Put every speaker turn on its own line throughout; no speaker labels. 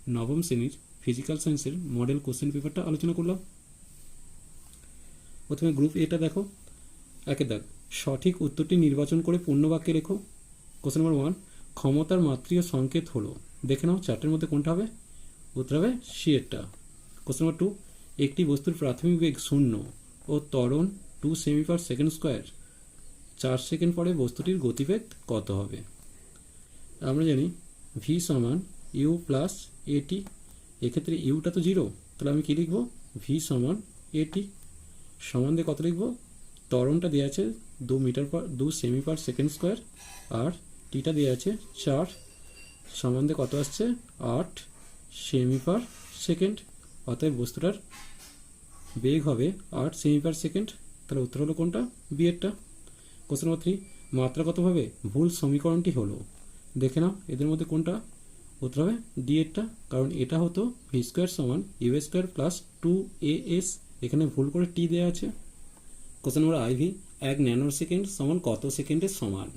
নবম শ্রেণীর ফিজিক্যাল সায়েন্সের মডেল কোশ্চেন পেপারটা আলোচনা করলাম। প্রথমে গ্রুপ এটা দেখো, একে দাগ, সঠিক উত্তরটি নির্বাচন করে পূর্ণবাক্যে লেখো। কোশ্চেন নাম্বার 1, ক্ষমতার মাত্রীয় সংকেত হলো, দেখে নাও চারটের মধ্যে কোনটা হবে? উত্তর হবে সি এরটা। কোশ্চেন নাম্বার 2, একটি বস্তুর প্রাথমিক বেগ 0 ও ত্বরণ 2 semi per second square, 4 second পরে বস্তুটির গতিবেগ কত হবে? আমরা জানি ভি সমান ইউ প্লাস এটি, এক্ষেত্রে ইউটা তো 0, তাহলে আমি কী লিখবো? ভি সমান এটি সমান দিয়ে কত লিখবো? ত্বরণটা দেওয়া আছে 2 সেমি পার সেকেন্ড স্কোয়ার, আর টিটা দেওয়া আছে 4, সমান দিয়ে কত আসছে? 8 সেমি পার সেকেন্ড। অতএব বস্তুটার বেগ হবে 8 সেমি পার সেকেন্ড। তাহলে উত্তর হলো কোনটা? বি এরটা। কোশ্চেন নাম্বার 3, মাত্রাগতভাবে ভুল সমীকরণটি হলো, দেখে নাও এদের মধ্যে কোনটা? উত্তর হবে ডি এরটা, কারণ এটা হতো ভি স্কোয়ার সমান ইউ স্কোয়ার প্লাস 2as, এখানে ভুল করে টি দেওয়া আছে। Question number IV, 1 nanosecond সমান কত সেকেন্ডের সমান?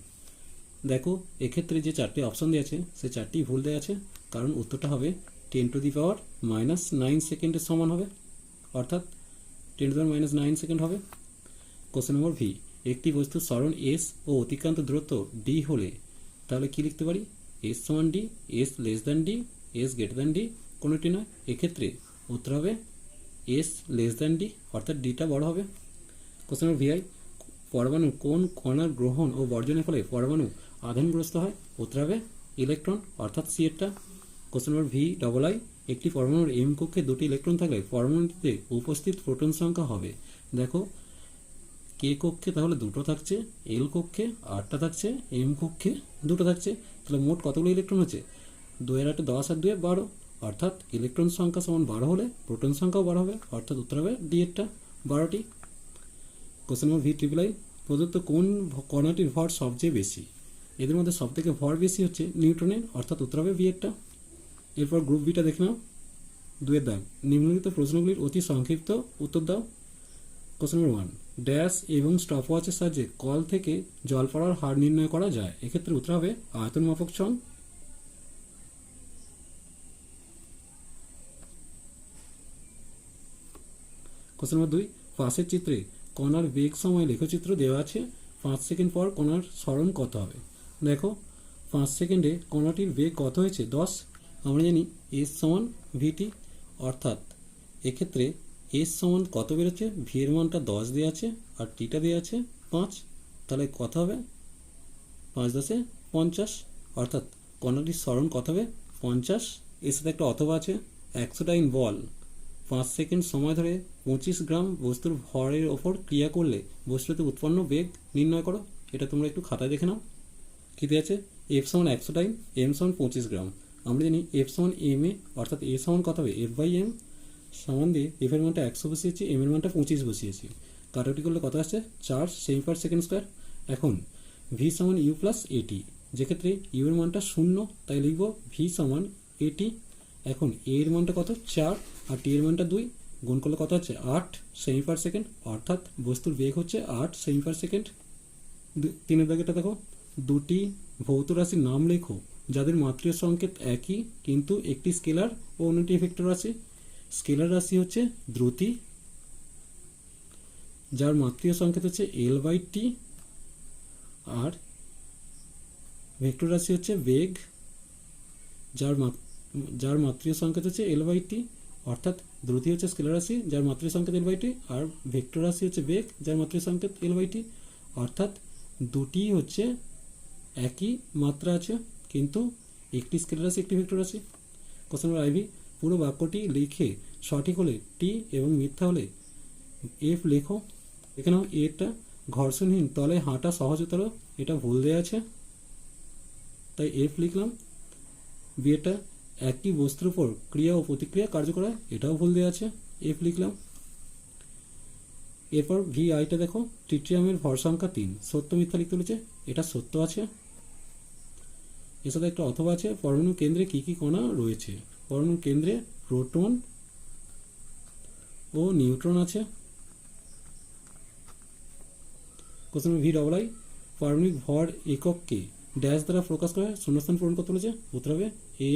দেখো এক্ষেত্রে যে চারটি অপশন দেওয়া আছে সে চারটি ভুল দেওয়া আছে, কারণ উত্তরটা হবে 10⁻⁹ সেকেন্ডের সমান হবে, অর্থাৎ 10⁻⁹ সেকেন্ড হবে। কোশ্চেন নম্বর ভি, একটি বস্তুর সরণ এস ও অতিক্রান্ত দূরত্ব ডি হলে তাহলে কি লিখতে পারি? এস সমান D, S less than D, S greater than D, কোনোটি নয়। এক্ষেত্রে উত্তর হবে এস লেস দ্যান ডি, অর্থাৎ ডিটা বড় হবে। কোশ্চেন নম্বর ভিআই, পরমাণু কোন কণার গ্রহণ ও বর্জনের ফলে পরমাণু আধানগ্রস্ত হয়? উত্তর হবে ইলেকট্রন, অর্থাৎ সি এরটা। Question number V double I, একটি পরমাণুর এম কক্ষে 2টি ইলেকট্রন থাকলে পরমাণুটিতে উপস্থিত প্রোটন সংখ্যা হবে, দেখো কে কক্ষে তাহলে 2টো থাকছে, এল কক্ষে 8টা থাকছে, এম কক্ষে 2টো থাকছে, তাহলে মোট কতগুলো ইলেকট্রন হচ্ছে? 2 এর 8 10 আর 2 12, অর্থাৎ ইলেকট্রন সংখ্যা সমান 12 হলে প্রোটন সংখ্যাও 12 হবে, অর্থাৎ উত্তর হবে ডি এরটা, 12টি। Question number V triple I, প্রদত্ত কোন কণাটির ভর সবচেয়ে বেশি? এদের মধ্যে সব থেকে ভর বেশি হচ্ছে নিউট্রনের, অর্থাৎ উত্তর হবে বি এরটা। এরপর গ্রুপ বিটা দেখে নাও, 2 দাগ, নিম্নলিখিত প্রশ্নগুলির অতি সংক্ষিপ্ত উত্তর দাও। কোশ্চেন নম্বর 1, ড্যাশ এবং স্টপওয়াচের সাহায্যে কল থেকে জল পড়ার হার নির্ণয় করা যায়, এক্ষেত্রে উত্তর হবে আয়তন মাপক ছং। কোশ্চেন নম্বর 2, পাশের চিত্রে কণার বেগ সময় লেখচিত্র দেওয়া আছে, 5 সেকেন্ড পর কণার সরণ কত হবে? দেখো 5 সেকেন্ডে কণাটির বেগ কত হয়েছে? 10। আমরা জানি এস সমান ভিটি, অর্থাৎ এক্ষেত্রে এস সমান কত বেরোচ্ছে? ভি এর মানটা 10 দেওয়া আছে আর টিটা দেওয়া আছে 5, তাহলে কত হবে? 5 10 50, অর্থাৎ কণাটির সরণ কত হবে? 50। এর সাথে একটা অথবা আছে, 100 টাইম বল 5 সেকেন্ড সময় ধরে 25 গ্রাম বস্তুর ভরের ওপর ক্রিয়া করলে বস্তুতে উৎপন্ন বেগ নির্ণয় করো। এটা তোমরা একটু খাতায় দেখে নাও। কী দিয়ে আছে? এফ সমান 100 টাইম, এম সমান 25 গ্রাম। আমরা জানি এফ সমান এম এ, অর্থাৎ এ সমান কত হবে? এফ বাই এম, সমান দিয়ে এফ এর মানটা 100 বসিয়েছি, এম এর মানটা 25 বসিয়েছি, কাটাকুটি করলে কত আসছে? 4 সেমি পার সেকেন্ড স্কোয়ার। এখন ভি সমান ইউ প্লাস এটি, যেক্ষেত্রে ইউ এর মানটা 0, তাই লিখব ভি সমান এটি। এখন এ এর মানটা কত? 4, আর টি এর মানটা 2, গুণ করলে কত হচ্ছে? 8 সেমি পার সেকেন্ড, অর্থাৎ বস্তুর বেগ হচ্ছে 8 সেমি পার সেকেন্ড। 3 এর দাগেটা দেখো, দুটি ভৌত রাশির নাম লেখো যাদের মাত্রিয় সংকেত একই কিন্তু একটি স্কেলার ও অন্যটি ভেক্টর রাশি। স্কেলার রাশি হচ্ছে দ্রুতি, যার মাত্রিয় সংকেত হচ্ছে L by T, R vector রাশি হচ্ছে বেগ, যার মাত্রিয় সংকেত হচ্ছে এল বাই টি, অর্থাৎ দ্রুতি হচ্ছে স্কেলার রাশি যার মাত্রিয় সংকেত L by T, R vector রাশি হচ্ছে বেগ যার মাত্রিয় সংকেত এল বাই টি, অর্থাৎ দুটি হচ্ছে একই মাত্রা আছে কিন্তু একটি স্কেলার রাশি একটি ভেক্টর রাশি। কোশ্চেন নম্বর আইভি, পুরো বাক্যটি লিখে সঠিক হলে টি এবং মিথ্যা হলে এফ লেখো। এখানেও এটা ঘর্ষণহীন তলে হাঁটা সহজতর, এটা ভুল দেওয়া আছে, তাই এফ লিখলাম। বি এটা একটি বস্তুর উপর ক্রিয়া ও প্রতিক্রিয়া কার্যকর হয়, এটাও ভুল দেওয়া আছে, এফ লিখলাম। এরপর ভি আইটা দেখো, ট্রিটিয়ামের ভর সংখ্যা 3, সত্য মিথ্যা লিখতে বলেছে, এটা সত্য আছে। এর সাথে একটা অথবা আছে, পরমাণু কেন্দ্রে কি কি কণা রয়েছে? পরমাণু কেন্দ্রে প্রোটন ও নিউট্রন আছে। কোশ্চেন ভি ডবল আই, পারমাণবিক ভর একককে ড্যাশ দ্বারা প্রকাশ করে শূন্যস্থান পূরণ করতে বলেছে, উত্তর হবে এ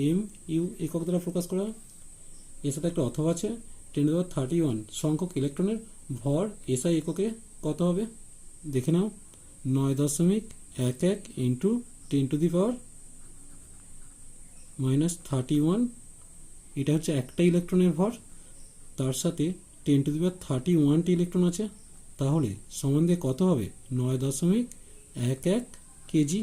এম ইউ একক দ্বারা প্রকাশ করা হয়। এর সাথে একটা অথবা আছে 10^31 সংখ্যক ইলেকট্রনের ভর এসআই এককে কত হবে দেখে নাও, 9.11 ইন্টু 10^-31, এটা হচ্ছে একটা ইলেকট্রনের ভর, তার সাথে 10^31টি ইলেকট্রন আছে, তাহলে সমান দিয়ে কত হবে 9.11 কেজি।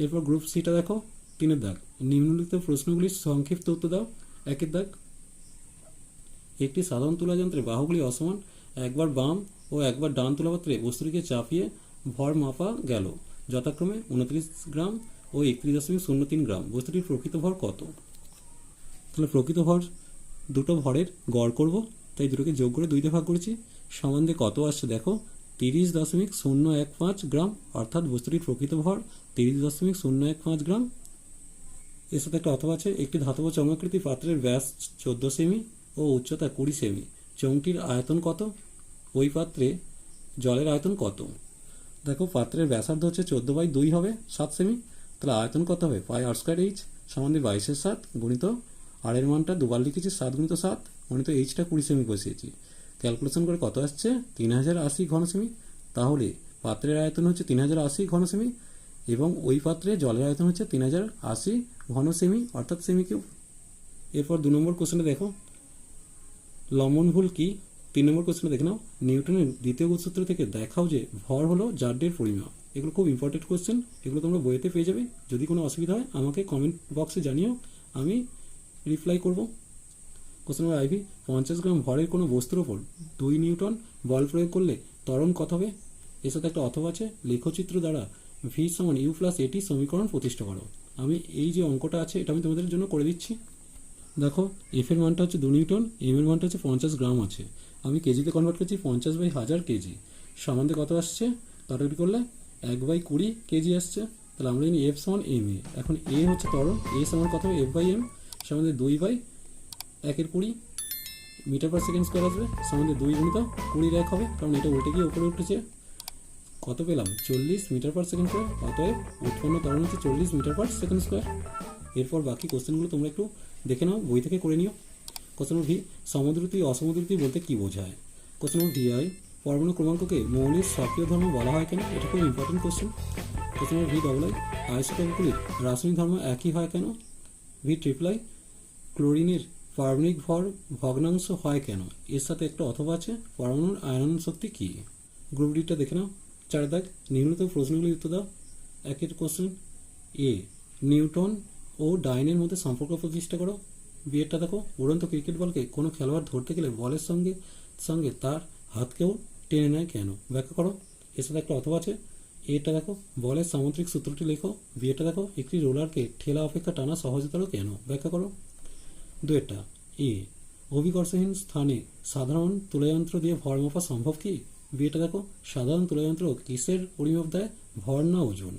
এরপর গ্রুপ সিটা দেখো, 3 দাগ, নিম্নলিখিত প্রশ্নগুলির সংক্ষিপ্ত উত্তর দাও। 1 দাগ, একটি সাধারণ তুলা যন্ত্রে বাহুগুলি অসমান, একবার বাম ও একবার ডান তুলাপাত্রে বস্তুটিকে চাপিয়ে ভর মাপা গেল, যথাক্রমে 29 গ্রাম ও 31.03 গ্রাম। বস্তুটির প্রকৃত ভর কত? তাহলে প্রকৃত ভর দুটো ভরের গড় করব, তাই দুটোকে যোগ করে 2 ভাগ করেছি, সমান দিয়ে কত আসছে দেখো 30.015 গ্রাম, অর্থাৎ বস্তুটির প্রকৃত ভর 30.015 গ্রাম। এর সাথে একটা অথবা আছে, একটি ধাতব চৌঙ্গাকৃতি পাত্রের ব্যাস 14 সেমি ও উচ্চতা 20 সেমি, চৌংটির আয়তন কত? ওই পাত্রে জলের আয়তন কত? দেখো পাত্রের ব্যাসার্ধ হচ্ছে 14/2 হবে 7 সেমি, তাহলে আয়তন কত হবে πr²h সমান 22/7 গুণিত আর এর মানটা দুবার লিখেছি 7 × 7 গুণিত এইচটা 20 সেমি বসিয়েছি, ক্যালকুলেশন করে কত আসছে 3080 ঘন সেমি। তাহলে পাত্রের আয়তন হচ্ছে 3080 ঘন সেমি এবং ওই পাত্রে জলের আয়তন হচ্ছে 3080 ঘন সেমি, অর্থাৎ সেমি কিউব। এরপর 2 নম্বর কোশ্চেনে দেখো, লম্বন ভুল কি? 3 নম্বর কোশ্চেনে দেখে নাও, নিউটনের দ্বিতীয় সূত্র থেকে দেখাও যে ভর হলো জাড্যের পরিমাপ। এগুলো খুব ইম্পর্টেন্ট কোশ্চেন, এগুলো তোমরা বইতে পেয়ে যাবে। যদি কোনো অসুবিধা হয় আমাকে কমেন্ট বক্সে জানিও, আমি রিপ্লাই করব। কোশ্চেন নম্বর আইভি, 50 গ্রাম ভরের কোনো বস্তুর ওপর 2 নিউটন বল প্রয়োগ করলে ত্বরণ কত হবে? এর সাথে একটা অথবা আছে, লেখচিত্র দ্বারা ভি সমান ইউ প্লাস এটি সমীকরণ প্রতিষ্ঠা করো। আমি এই যে অঙ্কটা আছে এটা আমি তোমাদের জন্য করে দিচ্ছি। দেখো এফ এর মানটা হচ্ছে 2 নিউটন, এম এর মানটা হচ্ছে 50 গ্রাম আছে, আমি কেজিতে কনভার্ট করছি 50/1000 কেজি, সমানতে কত আসছে কাটাকুটি করলে 1/20 কেজি আসছে। তাহলে আমরা জানি এফ সমান এম এ, এখন এ হচ্ছে ত্বরণ, এ সমান কত হবে F/m সমানে 2/1/20 মিটার পার সেকেন্ড স্কোয়ার আসবে, সমানে 2 × 20 হবে, কারণ এটা উল্টে গিয়ে উপরে উঠেছে। কত পেলাম 40 মিটার পার সেকেন্ড স্কোয়ার, অতএব উৎপন্ন ত্বরণ হচ্ছে 40 মিটার পার সেকেন্ড স্কোয়ার। এরপর বাকি কোশ্চেনগুলো তোমরা একটু দেখে নাও, বই থেকে করে নিও। কোশ্চেন নম্বর ভি, সমদ্রুতি অসমদ্রুতি বলতে কি বোঝায়? কোশ্চেন নম্বর ভিআই, পরমাণু ক্রমাঙ্ককে মৌলের সক্রিয় ধর্ম বলা হয় কেন? এটা খুব important question. Question number V double I, আইসোটোপগুলির রাসায়নিক ধর্ম একই হয় কেন? ভি ট্রিপল আই, ক্লোরিনের পারমাণবিক ভর ভগ্নাংশ হয় কেন? এর সাথে একটা অথবা আছে, পরমাণুর আয়নন শক্তি কি? গ্রুপ ডিটা দেখে নাও। 4 দাগ, নিম্নলিখিত প্রশ্নগুলির উত্তর দাও। 1 কোশ্চেন এ, নিউটন ও ডাইনের মধ্যে সম্পর্ক প্রতিষ্ঠা করো। বি এরটা দেখো, উড়ন্ত ক্রিকেট বলকে কোনো খেলোয়াড় ধরতে গেলে বলের সঙ্গে সঙ্গে তার হাতকেও টেনে নেয় কেন? ব্যাখ্যা করো। এর সাথে একটা অথবা আছে। এটা দেখো, বলের সামুদ্রিক সূত্রটি লেখো। বি এটা দেখো, একটি রোলারকে ঠেলা অপেক্ষা টানা সহজতর কেন? ব্যাখ্যা করো। 2টা এ, অভিকর্ষহীন স্থানে সাধারণ তুলাযন্ত্র দিয়ে ভর মাপা সম্ভব কি? বি এটা দেখো, সাধারণ তুলাযন্ত্র কিসের পরিমাপ দেয়, ভর না ওজন?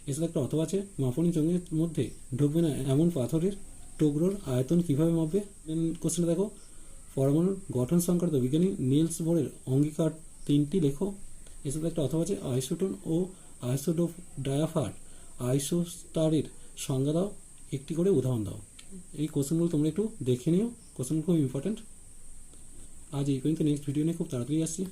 এর সাথে একটা অথবা আছে, মাপনী চোঙের মধ্যে ঢুকবে না এমন পাথরের টুকরোর আয়তন কিভাবে মাপবে? কোশ্চেনটা দেখো, পরমাণুর গঠন সংক্রান্ত বিজ্ঞানী নিলস বোরের অঙ্গীকার 3টি লেখো। এর সাথে একটা অথবা আছে, আইসোটোন ও আইসোডোপ ডায়াফার আইসোস্টারের সংজ্ঞা দাও, একটি করে উদাহরণ দাও। এই কোশ্চেনগুলো তোমরা একটু দেখে নিও, কোশ্চেনগুলো খুব ইম্পর্টেন্ট। আজ এই পর্যন্ত, নেক্সট ভিডিও নিয়ে খুব তাড়াতাড়ি আসছি।